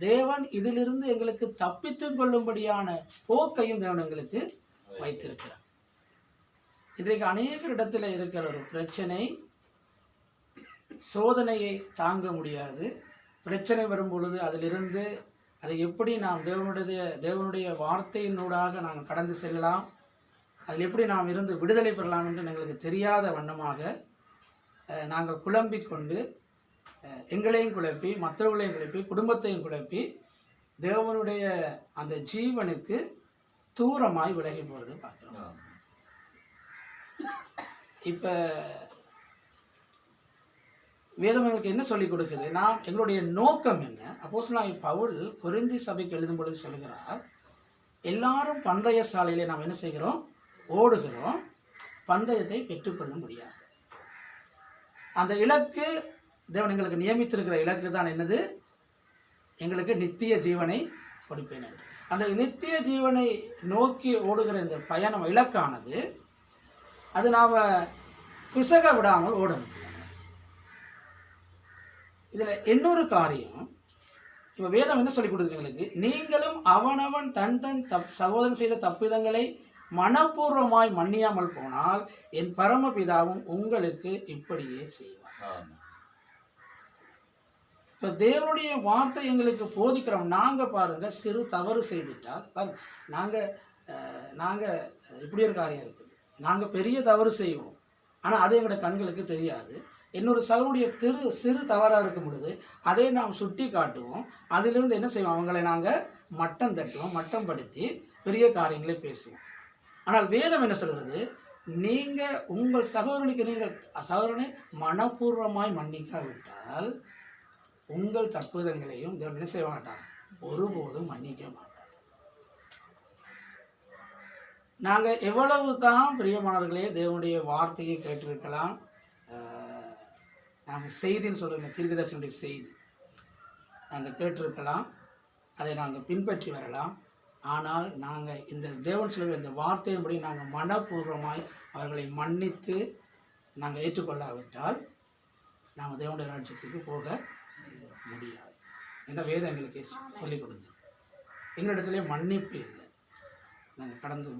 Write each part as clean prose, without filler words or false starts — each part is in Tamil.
தேவன் இதிலிருந்து எங்களுக்கு தப்பித்துக் கொள்ளும்படியான போக்கையும் தேவன் எங்களுக்கு வைத்திருக்கிறார். இன்றைக்கு அநேக இடத்துல இருக்கிற ஒரு பிரச்சனை, சோதனையை தாங்க முடியாது. பிரச்சனை வரும் பொழுது அதிலிருந்து அதை எப்படி நாம் தேவனுடைய வார்த்தையினூடாக நாம் கடந்து செல்லலாம், அதில் எப்படி நாம் இருந்து விடுதலை பெறலாம் என்று எங்களுக்கு தெரியாத வண்ணமாக நாங்கள் குழம்பிக் கொண்டு எங்களையும் குழப்பி, மற்றவர்களையும் குழப்பி, குடும்பத்தையும் குழப்பி தேவனுடைய அந்த ஜீவனுக்கு தூரமாய் விலகி போகிறது பார்க்கிறோம். இப்போ வேதம் எங்களுக்கு என்ன சொல்லிக் கொடுக்குது? நாம் எங்களுடைய நோக்கம் என்ன? அப்போஸ்தலனாகிய பவுல் கொரிந்தி சபைக்கு எழுதும் பொழுது சொல்கிறார், எல்லாரும் பந்தய சாலையிலே நாம் என்ன செய்கிறோம்? ஓடுகிறோம், பந்தயத்தை பெற்றுக்கொள்ள முடியாது. அந்த இலக்கு தேவன் எங்களுக்கு நியமித்திருக்கிற இலக்கு தான் என்னது? எங்களுக்கு நித்திய ஜீவனை கொடுப்பேன். அந்த நித்திய ஜீவனை நோக்கி ஓடுகிற இந்த பயணம் இலக்கானது, அது நாம் பிசக விடாமல் ஓடணும். இதில் இன்னொரு காரியம், இப்போ வேதம் என்ன சொல்லிக் கொடுக்குது எங்களுக்கு? நீங்களும் அவனவன் தன் சகோதரன் செய்த தப்பிதங்களை மனப்பூர்வமாய் மன்னியாமல் போனால் என் பரமபிதாவும் உங்களுக்கு இப்படியே செய்வார். இப்போ தேவனுடைய வார்த்தை எங்களுக்கு போதிக்கிறோம். நாங்கள் பாருங்கள், சிறு தவறு செய்துட்டால் நாங்கள் இப்படி ஒரு காரியம் இருக்குது, நாங்கள் பெரிய தவறு செய்வோம், ஆனால் அது எங்களோட கண்களுக்கு தெரியாது. இன்னொரு சகோடைய சிறு தவறாக இருக்கும் பொழுது அதை நாம் சுட்டி காட்டுவோம். அதிலிருந்து என்ன செய்வோம்? அவங்களை நாங்கள் மட்டம் தட்டுவோம், மட்டம் படுத்தி பெரிய காரியங்களை பேசுவோம். ஆனால் வேதம் என்ன சொல்கிறது? நீங்கள் உங்கள் சகோதரனை மனப்பூர்வமாய் மன்னிக்காவிட்டால் உங்கள் தப்புதங்களையும் தேவன் என்ன செய்ய மாட்டார்? ஒருபோதும் மன்னிக்க மாட்டார். நாங்கள் எவ்வளவு தான் பிரியமானவர்களே தேவனுடைய வார்த்தையை கேட்டிருக்கலாம், நாங்கள் செய்தின்னு சொல்கிறோம், தீர்க்கதரிசனுடைய செய்தி நாங்கள் கேட்டிருக்கலாம், அதை நாங்கள் பின்பற்றி வரலாம். ஆனால் நாங்கள் இந்த தேவன் சொல்கிற இந்த வார்த்தையின்படி நாங்கள் மனப்பூர்வமாய் அவர்களை மன்னித்து நாங்கள் ஏற்றுக்கொள்ளாவிட்டால் நாம் தேவனுடைய ராஜ்யத்துக்கு போக முடியாது. என்ற வேதம் எங்களுக்கு சொல்லிக் கொடுங்க. எங்களிடத்திலே மன்னிப்பு இல்லை. நாங்கள் கடந்து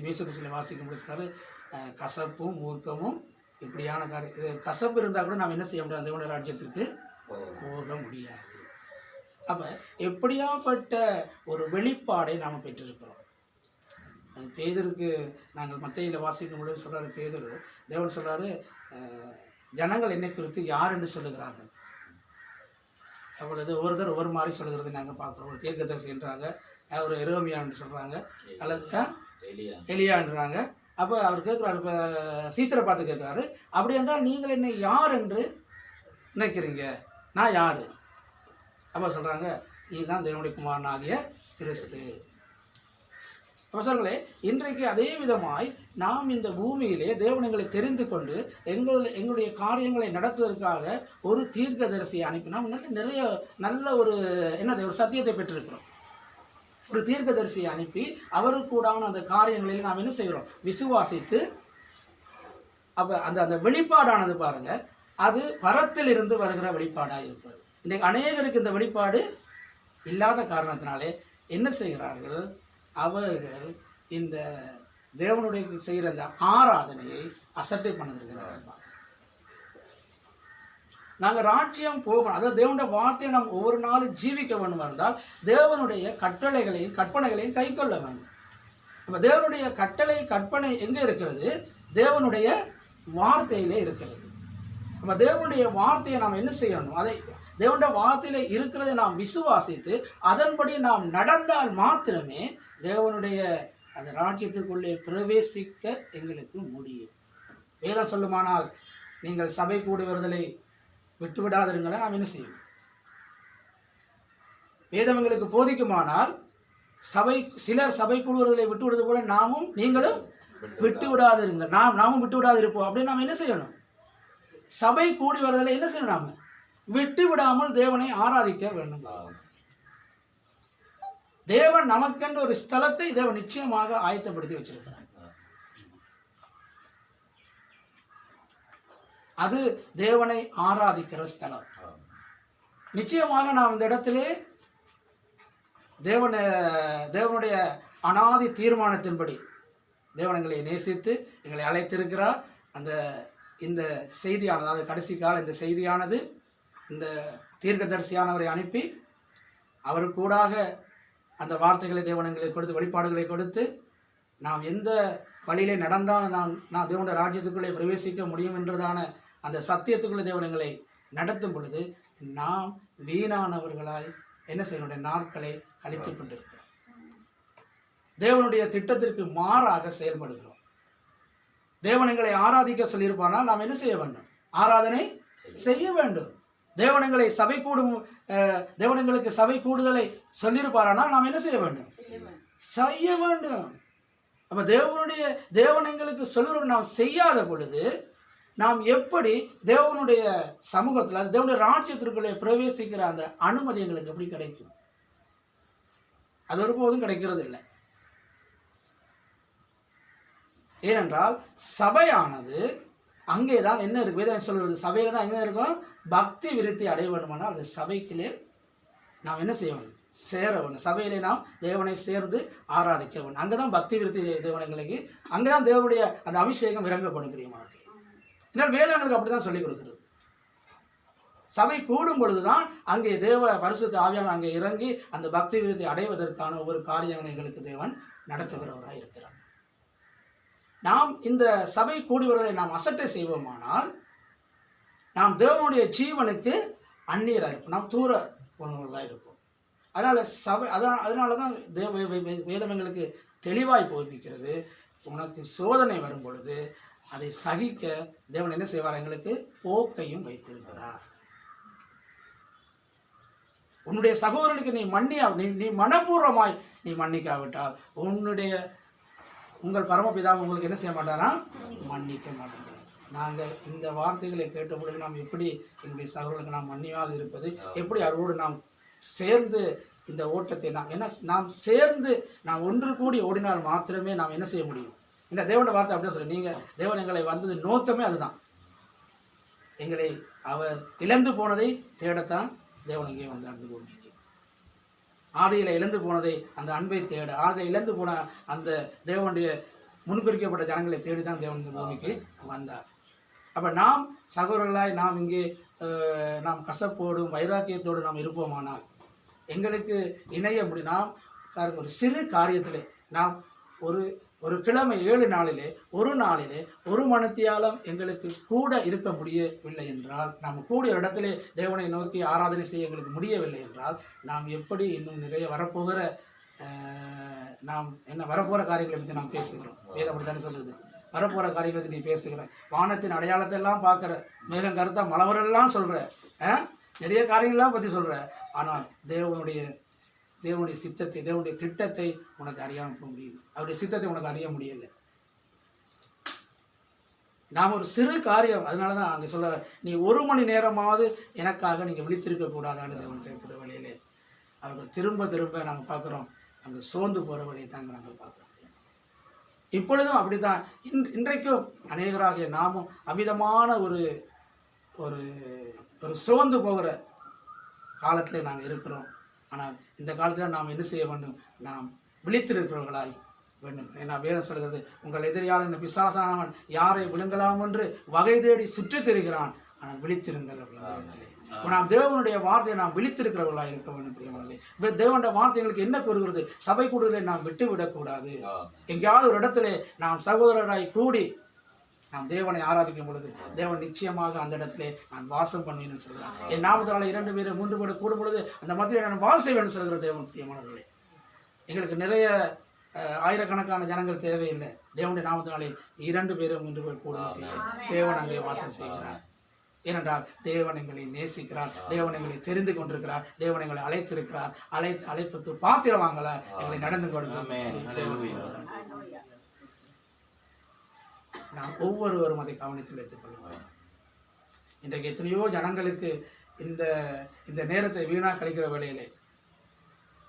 பேசுகிறதுல வாசிக்க முடியாது. கசப்பும் மூர்க்கமும் இப்படியான காரியம், இது கசப்பு இருந்தால் கூட நாம் என்ன செய்ய முடியாது? தேவனுடைய ராஜ்யத்திற்கு போக முடியாது. அப்போ எப்படியாப்பட்ட ஒரு வெளிப்பாடை நாம் பெற்றிருக்கிறோம். அது பேதுருக்கு நாங்கள் மத்தேயுவில் வாசிக்கும் பொழுது சொல்கிறார், பேதுரு தேவன் சொல்கிறாரு, ஜனங்கள் என்னை குறித்து யார் என்று சொல்லுகிறார்கள். அவ்வளவு ஒருத்தர் ஒரு மாதிரி சொல்லுகிறது நாங்கள் பார்க்குறோம். ஒரு தீர்க்கதரிசின்றாங்க, ஒரு எரோமியான்னு சொல்கிறாங்க, அல்லது எலியான்றாங்க. அப்போ அவர் கேட்குறாரு, இப்போ சீசரை பார்த்து கேட்குறாரு, அப்படி என்றால் நீங்கள் என்னை யார் என்று நினைக்கிறீங்க? நான் யார்? அப்போ சொல்கிறாங்க, நீ தான் தேவனுடைய குமாரன் ஆகிய கிறிஸ்து. அப்போ சொல்களே, இன்றைக்கு அதே விதமாய் நாம் இந்த பூமியிலே தேவன் எங்களை தெரிந்து கொண்டு எங்களுடைய காரியங்களை நடத்துவதற்காக ஒரு தீர்க்கதரிசியை அனுப்பினா நிறைய நல்ல ஒரு ஒரு சத்தியத்தை பெற்றிருக்கிறோம். ஒரு தீர்க்கதரிசியை அனுப்பி அவருக்கூடான அந்த காரியங்களில் நாம் என்ன செய்கிறோம்? விசுவாசித்து அப்போ அந்த வெளிப்பாடானது பாருங்கள், அது பரத்தில் இருந்து வருகிற வெளிப்பாடாக இருக்கிறது. இன்றைக்கு அநேகருக்கு இந்த வெளிப்பாடு இல்லாத காரணத்தினாலே என்ன செய்கிறார்கள்? அவர்கள் இந்த தேவனுடைய செய்கிற அந்த ஆராதனையை அசட்டை பண்ணுகிறார்கள். நாங்கள் ராஜ்யம் போகணும், அதாவது தேவனுடைய வார்த்தையை நாம் ஒவ்வொரு நாளும் ஜீவிக்க வேண்டும் இருந்தால் தேவனுடைய கட்டளைகளையும் கற்பனைகளையும் கை கொள்ள வேண்டும். இப்போ தேவனுடைய கட்டளை கற்பனை எங்கே இருக்கிறது? தேவனுடைய வார்த்தையிலே இருக்கிறது. நம்ம தேவனுடைய வார்த்தையை நாம் என்ன செய்யணும்? அதை தேவனுடைய வார்த்தையில் இருக்கிறதை நாம் விசுவாசித்து அதன்படி நாம் நடந்தால் மாத்திரமே தேவனுடைய அந்த ராஜ்யத்திற்குள்ளே பிரவேசிக்க எங்களுக்கு முடியும். வேதம் சொல்லுமானால் நீங்கள் சபை கூடி வருதலை விட்டுவிடாதிருங்களை நாம் என்ன செய்யணும்? வேதம் எங்களுக்கு போதிக்குமானால் சிலர் சபை கூடுவதை விட்டு விடுவது போல நீங்களும் விட்டு விடாதிருங்கள், நாமும் விட்டு விடாது இருப்போம். அப்படின்னு நாம் என்ன செய்யணும்? சபை கூடி வருதலை என்ன செய்யணும்? நாம விட்டு விடாமல் தேவனை ஆராதிக்க வேண்டும். தேவன் நமக்கென்று ஒரு ஸ்தலத்தை தேவன் நிச்சயமாக ஆயத்தப்படுத்தி வச்சிருக்கிறார். அது தேவனை ஆராதிக்கிற ஸ்தலம். நிச்சயமாக நாம் இந்த இடத்திலே தேவனுடைய அனாதி தீர்மானத்தின்படி தேவன் எங்களை நேசித்து எங்களை அழைத்திருக்கிறார். இந்த செய்தியானது, அதாவது கடைசி கால இந்த செய்தியானது இந்த தீர்க்கதரிசியானவரை அனுப்பி அவருக்கூடாக அந்த வார்த்தைகளை தேவன் எங்களுக்கு கொடுத்து வெளிப்பாடுகளை கொடுத்து நாம் எந்த வழியிலே நடந்தால் நான் தேவனுடைய ராஜ்யத்துக்குள்ளே பிரவேசிக்க முடியும் என்றதான அந்த சத்தியத்துக்குள்ளே தேவன் எங்களை நடத்தும் பொழுது நாம் வீணானவர்களாய் என்ன செய்யணுடைய நாட்களை கழித்து கொண்டிருக்கிறோம். தேவனுடைய திட்டத்திற்கு மாறாக செயல்படுகிறோம். தேவன் எங்களை ஆராதிக்க சொல்லியிருப்பானால் நாம் என்ன செய்ய வேண்டும்? ஆராதனை செய்ய வேண்டும். தேவனங்களுக்கு சபை கூடுதலை சொல்லியிருப்பாரானால் நாம் என்ன செய்ய வேண்டும்? செய்ய வேண்டும். அப்ப தேவன் எங்களுக்கு சொல்லுற நாம் செய்யாத பொழுது நாம் எப்படி தேவனுடைய சமூகத்தில், அது தேவனுடைய ராஜ்யத்திற்குள்ளே பிரவேசிக்கிற அந்த அனுமதி எங்களுக்கு எப்படி கிடைக்கும்? அது ஒருபோதும் கிடைக்கிறது இல்லை. ஏனென்றால் சபையானது அங்கேதான் என்ன இருக்கு? வேதம் சொல்றது சபையில தான் எங்க இருக்கும்? பக்தி விருத்தி அடைய வேண்டுமானால் அது சபைக்குள்ளே நாம் என்ன செய்ய வேண்டும்? சேர வேண்டும். சபையிலே நாம் தேவனை சேர்ந்து ஆராதிக்க வேண்டும். அங்கதான் பக்தி விருத்தி தேவனங்களுக்கு, அங்கதான் தேவனுடைய அந்த அபிஷேகம் இறங்கப்படும். பிரியமானவர்களே, இதனால் வேதங்களுக்கு அப்படிதான் சொல்லிக் கொடுக்கிறது. சபை கூடும் பொழுதுதான் அங்கே பரிசுத்த ஆவியானவர் அங்கே இறங்கி அந்த பக்தி விருத்தி அடைவதற்கான ஒவ்வொரு காரியங்களை எங்களுக்கு தேவன் நடத்துகிறவராக இருக்கிறார். நாம் இந்த சபை கூடி வருவதை நாம் அசட்டை செய்வோமானால் நாம் தேவனுடைய ஜீவனுக்கு அந்நியராக இருப்போம், நாம் தூர போனவர்களாக இருப்போம். அதனால தான் வேதம் எங்களுக்கு தெளிவாய் போதிக்கிறது. உனக்கு சோதனை வரும் பொழுது அதை சகிக்க தேவன் என்ன செய்வார்? எங்களுக்கு போக்கையும் வைத்திருக்கிறார். உன்னுடைய சகோதரனுக்கு நீ மனப்பூர்வமாய் நீ மன்னிக்காவிட்டால் உங்கள் பரமபிதா உங்களுக்கு என்ன செய்ய மாட்டாரா? மன்னிக்க மாட்டாங்க. நாங்கள் இந்த வார்த்தைகளை கேட்ட பொழுது நாம் எப்படி என்னுடைய சகோதரர்களுக்கு நாம் மன்னியாது இருப்பது, எப்படி அவரோடு நாம் சேர்ந்து இந்த ஓட்டத்தை நாம் சேர்ந்து நாம் ஒன்று கூடி ஓடினால் மாத்திரமே நாம் என்ன செய்ய முடியும்? இந்த தேவனுடைய வார்த்தை அப்படியே சொல்லி, நீங்கள் தேவன் எங்களை வந்தது நோக்கமே அதுதான். எங்களை அவர் இழந்து போனதை தேடத்தான் தேவன் இங்கே வந்து அன்பு கொண்டிருக்கிறார். ஆதியில் இழந்து போனதை, அந்த அன்பை தேட, ஆதியில் இழந்து போன அந்த தேவனுடைய முன்குறிக்கப்பட்ட ஜனங்களை தேடி தான் தேவன் இந்த பூமிக்கு வந்தார். அப்போ நாம் சகோதரர்களாய் நாம் இங்கே நாம் கசப்போடும் வைராக்கியத்தோடு நாம் இருப்போமானால் எங்களுக்கு இணைய முடியும். நாம் ஒரு சிறு காரியத்திலே நாம் ஒரு கிழமை 7 நாளிலே ஒரு நாளிலே ஒரு மணித்தியாலம் எங்களுக்கு கூட இருக்க முடியவில்லை என்றால், நாம் கூடிய இடத்திலே தேவனை நோக்கி ஆராதனை செய்ய எங்களுக்கு முடியவில்லை என்றால், நாம் எப்படி இன்னும் நிறைய வரப்போகிற காரியங்களை பற்றி நாம் பேசுகிறோம். வேதம் அப்படித்தானே சொல்லுது, வரப்போகிற காரியங்களை பற்றி நீ பேசுகிற, வானத்தின் அடையாளத்தை எல்லாம் பார்க்குற, மேகம் கருத்தா மலவரெல்லாம் சொல்கிற, நிறைய காரியங்கள்லாம் பற்றி சொல்கிற, ஆனால் தேவனுடைய சித்தத்தை, தேவனுடைய திட்டத்தை உனக்கு அறியாமல் முடியுது. அவருடைய சித்தத்தை உனக்கு அறிய முடியலை. நாம் ஒரு சிறு காரியம், அதனால தான் அங்கே சொல்கிற, நீ 1 மணி நேரமாவது எனக்காக நீங்கள் விழித்திருக்க கூடாதான்னு தேவன் கேட்குற வழியிலே அவர்கள் திரும்ப நாங்கள் பார்க்குறோம், அங்கே சோர்ந்து போகிற வழியை தாங்க நாங்கள் பார்க்குறோம். இப்பொழுதும் அப்படித்தான் இன்றைக்கும் அநேகராகிய நாமும் அவ்விதமான ஒரு சோர்ந்து போகிற காலத்தில் நாங்கள் இருக்கிறோம். ஆனால் இந்த காலத்தில் நாம் என்ன செய்ய வேண்டும்? நாம் விழித்திருக்கிறவர்களாய் வேண்டும். ஏன்னா வேதம் சொல்கிறது, உங்கள் எதிரியால் பிசாசானவன் யாரை விழுங்கலாம் என்று வகை தேடி சுற்றித் திரிகிறான், ஆனால் விழித்திருங்கள் அப்படின்னு. நாம் தேவனுடைய வார்த்தையை நாம் விழித்திருக்கிறவர்களாக இருக்க வேண்டும். பிரியமானவர்களே, தேவனுடைய வார்த்தைகளுக்கு என்ன கூறுகிறது? சபை கூடுதலை நாம் விட்டுவிடக்கூடாது. எங்கேயாவது ஒரு இடத்துல நாம் சகோதரராய் கூடி நாம் தேவனை ஆராதிக்கும் பொழுது தேவன் நிச்சயமாக அந்த இடத்துல நான் வாசம் பண்ணுவேன்னு சொல்கிறான். என் நாமத்தினால 2 பேர் 3 பேர் கூடும் பொழுது அந்த மத்தியில் நான் வாசம் வேணும்னு சொல்கிற தேவன். பிரியமானவர்களே, எங்களுக்கு நிறைய ஆயிரக்கணக்கான ஜனங்கள் தேவையில்லை. தேவனுடைய நாமத்தினாலே 2 பேர் 3 பேர் கூடும் தேவன் அங்கே வாசம் செய்கிறார். ஏனென்றால் தேவன் எங்களை நேசிக்கிறார், தேவன் எங்களை தெரிந்து கொண்டிருக்கிறார், தேவன் எங்களை அழைத்திருக்கிறார். அழைப்புக்கு பாத்திரவாங்கள எங்களை நடந்து கொடுக்க நாம் ஒவ்வொருவரும் அதை கவனத்தில் வைத்துக் கொள்ளுவோம். இன்றைக்கு எத்தனையோ ஜனங்களுக்கு இந்த நேரத்தை வீணாக கழிக்கிற வேளையிலே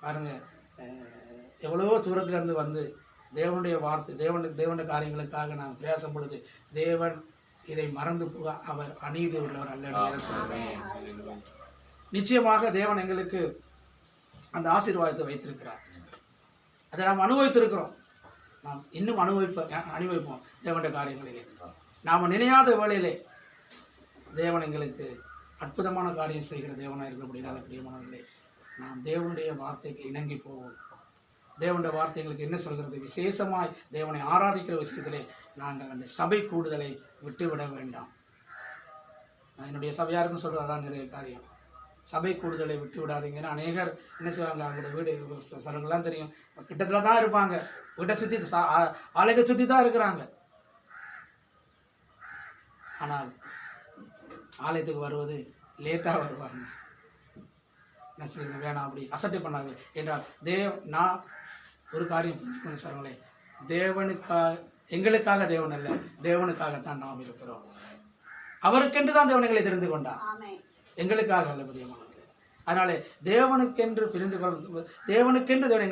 பாருங்க, எவ்வளவோ தூரத்திலிருந்து வந்து தேவனுடைய வார்த்தை, தேவனுடைய காரியங்களுக்காக நாம் பிரயாசம் பொழுது தேவன் இதை மறந்து போக அவர் அநீதி உள்ளவர் அல்ல. நிச்சயமாக தேவன் எங்களுக்கு அந்த ஆசீர்வாதத்தை வைத்திருக்கிறார். அதை நாம் அனுபவித்திருக்கிறோம். நாம் இன்னும் அனுபவிப்போம் தேவனுடைய காரியங்களிலே. நாம் நினையாத வேளையிலே தேவன் எங்களுக்கு அற்புதமான காரியம் செய்கிற தேவனாக இருக்கிறபடினால பிரியமானவர்களே, நாம் தேவனுடைய வார்த்தைக்கு இணங்கி போவோம். தேவனுடைய வார்த்தை எங்களுக்கு என்ன சொல்கிறது? விசேஷமாய் தேவனை ஆராதிக்கிற விஷயத்திலே நாங்கள் அந்த சபை கூடுதலை விட்டுவிட வேண்டாம். என்னுடைய சபையாருக்கும் சொல்கிறது அதான் நிறைய காரியம். சபை கூடுதலை விட்டு விடாதீங்கன்னா அநேகர் என்ன செய்வாங்க, அவங்களோட வீடு சிலர்கள்லாம் தெரியும், கிட்டத்தில் தான் இருப்பாங்க, வீட்டை சுற்றி ஆலயத்தை சுற்றி தான் இருக்கிறாங்க. ஆனால் ஆலயத்துக்கு வருவது லேட்டாக வருவாங்க. என்ன சொல்லுங்க, வேணாம் அப்படி அசட்டை பண்ணாங்க என்றால் நான் ஒரு காரியம் புரிஞ்சுக்கணும் சார்ங்களே, தேவனுக்காக எங்களுக்காக தேவன் அல்ல, தேவனுக்காகத்தான் நாம் இருக்கிறோம். அவருக்கென்று தான் தேவன் எங்களை தெரிந்து கொண்டார், எங்களுக்காக அல்ல பிரியமானவர்களே. அதனாலே தேவனுக்கென்று தேவனுக்கென்று தேவன்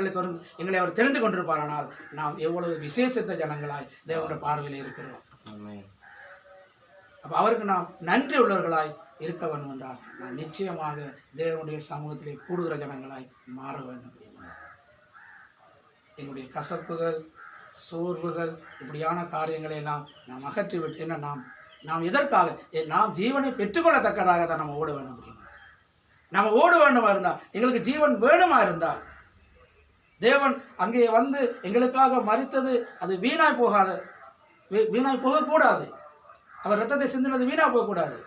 எங்களை அவர் தெரிந்து கொண்டிருப்பாரானால் நாம் எவ்வளவு விசேஷத்த ஜனங்களாய் தேவனுடைய பார்வையில் இருக்கிறோம். அப்போ அவருக்கு நாம் நன்றி உள்ளவர்களாய் இருக்க வேண்டும் என்றால் நாம் நிச்சயமாக தேவனுடைய சமூகத்திலே கூடுகிற ஜனங்களாய் மாற வேண்டும். எங்களுடைய கசப்புகள், சோர்வுகள், இப்படியான காரியங்களை நாம் அகற்றிவிட்டு என்ன நாம் எதற்காக நாம் ஜீவனை பெற்றுக்கொள்ளத்தக்கதாக தான் நம்ம ஓட வேண்டும். நம்ம ஓட வேண்டுமா இருந்தால், எங்களுக்கு ஜீவன் வேணுமா இருந்தால், தேவன் அங்கே வந்து எங்களுக்காக மரித்தது அது வீணாய் போகக்கூடாது. அவர் ரத்தத்தை சிந்தினது வீணாக போகக்கூடாது.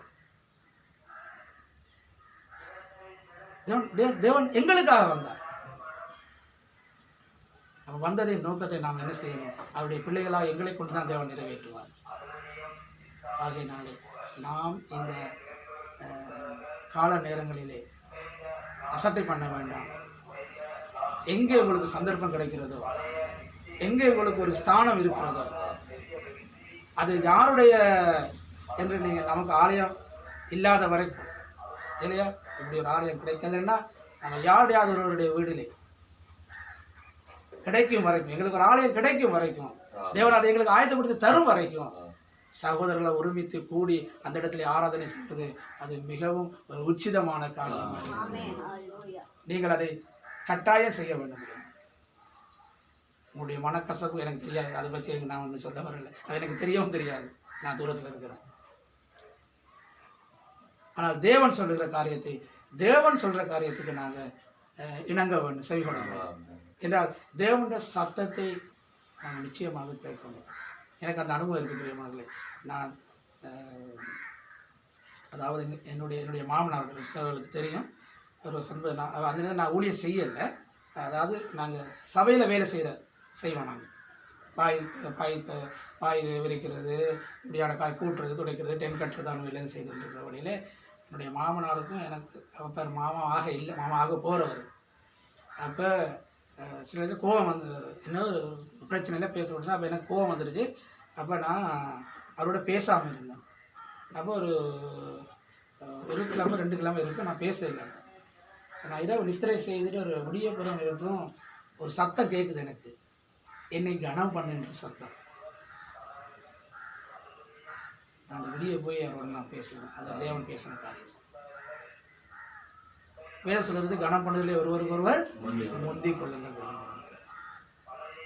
தேவன் எங்களுக்காக வந்தார். அவர் வந்ததின் நோக்கத்தை நாம் என்ன செய்யணும்? அவருடைய பிள்ளைகளாக எங்களை கொண்டு தான் தேவன் நிறைவேற்றுவார். ஆகையினாலே நாம் இந்த கால நேரங்களிலே அசட்டை பண்ண வேண்டாம். எங்கே உங்களுக்கு சந்தர்ப்பம் கிடைக்கிறதோ, எங்கே உங்களுக்கு ஒரு ஸ்தானம் இருக்கிறதோ, அது யாருடைய என்று நீங்கள் நமக்கு ஆலயம் இல்லாத வரைக்கும் இல்லையா, இப்படி ஒரு ஆலயம் கிடைக்கலன்னா நம்ம யாருடையாவது ஒருவருடைய வீடிலே கிடைக்கும் வரைக்கும், எங்களுக்கு ஒரு ஆலயம் கிடைக்கும் வரைக்கும், தேவன் அதை எங்களுக்கு ஆயத்தப்படுத்தி தரும் வரைக்கும் சகோதரர்களை ஒருமித்து கூடி அந்த இடத்துல ஆராதனை செய்வது அது மிகவும் ஒரு உச்சிதமான காரியம். நீங்கள் அதை கட்டாயம் செய்ய வேண்டும். உங்களுடைய மனக்கசப்பு எனக்கு தெரியாது, அதை பற்றி நான் ஒன்றும் சொல்ல வரல, அது எனக்கு தெரியவும் தெரியாது, நான் தூரத்தில் இருக்கிறேன். ஆனால் தேவன் சொல்லுகிற காரியத்தை, தேவன் சொல்கிற காரியத்துக்கு நாங்கள் இணங்க வேண்டும், செய்ய வேண்டும் என்றால் தேவனுடைய சத்தத்தை நாங்கள் நிச்சயமாக கேட்கணும். எனக்கு அந்த அனுபவம் இருக்குது பிரியமானவர்களே. நான் அதாவது என்னுடைய மாமனார்களுக்கு தெரியும், ஒரு நான் அந்த நேரம் நான் ஊழியம் செய்யலை. அதாவது நாங்கள் சபையில் வேலை செய்வோம். நாங்கள் பாய் விரிக்கிறது, இப்படியான காய் கூட்டுறது, துடைக்கிறது, டென் கட்டுறது, அந்த வேலை செய்து கொண்டிருக்கிற வழியில் என்னுடைய மாமனாருக்கும் எனக்கு அவர் மாமா ஆக போகிறவர். அப்போ சில இது கோபம் வந்தது, இன்னொரு பிரச்சனையில் பேச விட்டுனா. அப்போ எனக்கு கோபம் வந்துடுச்சு. அப்போ நான் அவரோட பேசாமல் இருந்தேன். அப்போ ஒரு கிழமை 2 கிழமை இருக்கும் நான் பேசலை. நான் இரவு நித்திரை செய்துட்டு ஒரு விடியப்புறம் இருக்கும் ஒரு சத்தம் கேட்குது எனக்கு, என்னை கனம் பண்ணுன்ற சத்தம். நான் விடிய போய் அவரோட நான் பேசுவேன். அதை தேவன் பேசின காரியம். வேதம் சொல்கிறது கனம் பண்ணதிலே ஒருவருக்கொருவர் முந்திக் கொள்ளுங்கள்.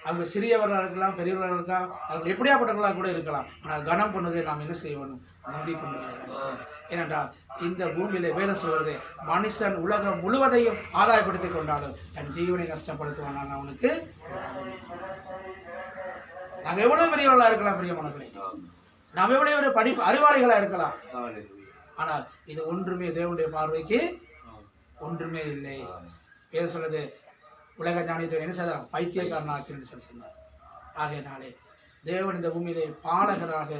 அவங்க சிறியவர்களாக இருக்கலாம், பெரியவர்களாக இருக்கலாம், அவங்க எப்படியாப்பட்டவர்களாக கூட இருக்கலாம். ஆனால் கனம் பண்ணதை நாம் என்ன செய்யணும்? முந்திக் கொண்டு. ஏனென்றால் இந்த பூமியிலே வேதம் சொல்கிறது, மனுஷன் உலகம் முழுவதையும் ஆதாயப்படுத்தி கொண்டாலும் தன் ஜீவனை நஷ்டப்படுத்துவான் அவனுக்கு. நாங்கள் எவ்வளவு பெரியவர்களாக இருக்கலாம் பிரியமானவர்களே, நாம் எவ்வளவு அறிவாளிகளாக இருக்கலாம், ஆனால் இது ஒன்றுமே தேவனுடைய பார்வைக்கு ஒன்றுமே இல்லை. வேதம் சொல்றது உலக ஞானியத்தை என்ன செய்தார்? பைத்தியக்காரனாக்கின்னு சொன்னார். ஆகையினாலே தேவன் இந்த பூமியிலே பாலகராக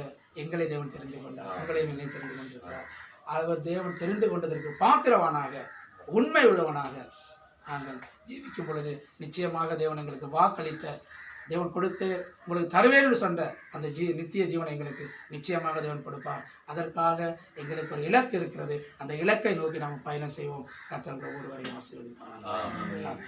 எங்களை தேவன் தெரிந்து கொண்டார், உங்களையும் என்னை தெரிந்து கொண்டிருக்கிறார். அவர் தேவன் தெரிந்து கொண்டதற்கு பாத்திரவானாக, உண்மை உள்ளவனாக நாங்கள் ஜீவிக்கும் பொழுது நிச்சயமாக தேவன் எங்களுக்கு வாக்களித்த, தேவன் கொடுத்து உங்களுக்கு தருவேன்னு சொன்ன அந்த நித்திய ஜீவனை எங்களுக்கு நிச்சயமாக தேவன் கொடுப்பார். அதற்காக எங்களுக்கு ஒரு இலக்கு இருக்கிறது. அந்த இலக்கை நோக்கி நாம் பயணம் செய்வோம். கர்த்தர் ஒவ்வொருவரையும் ஆசீர்வதிப்பார்.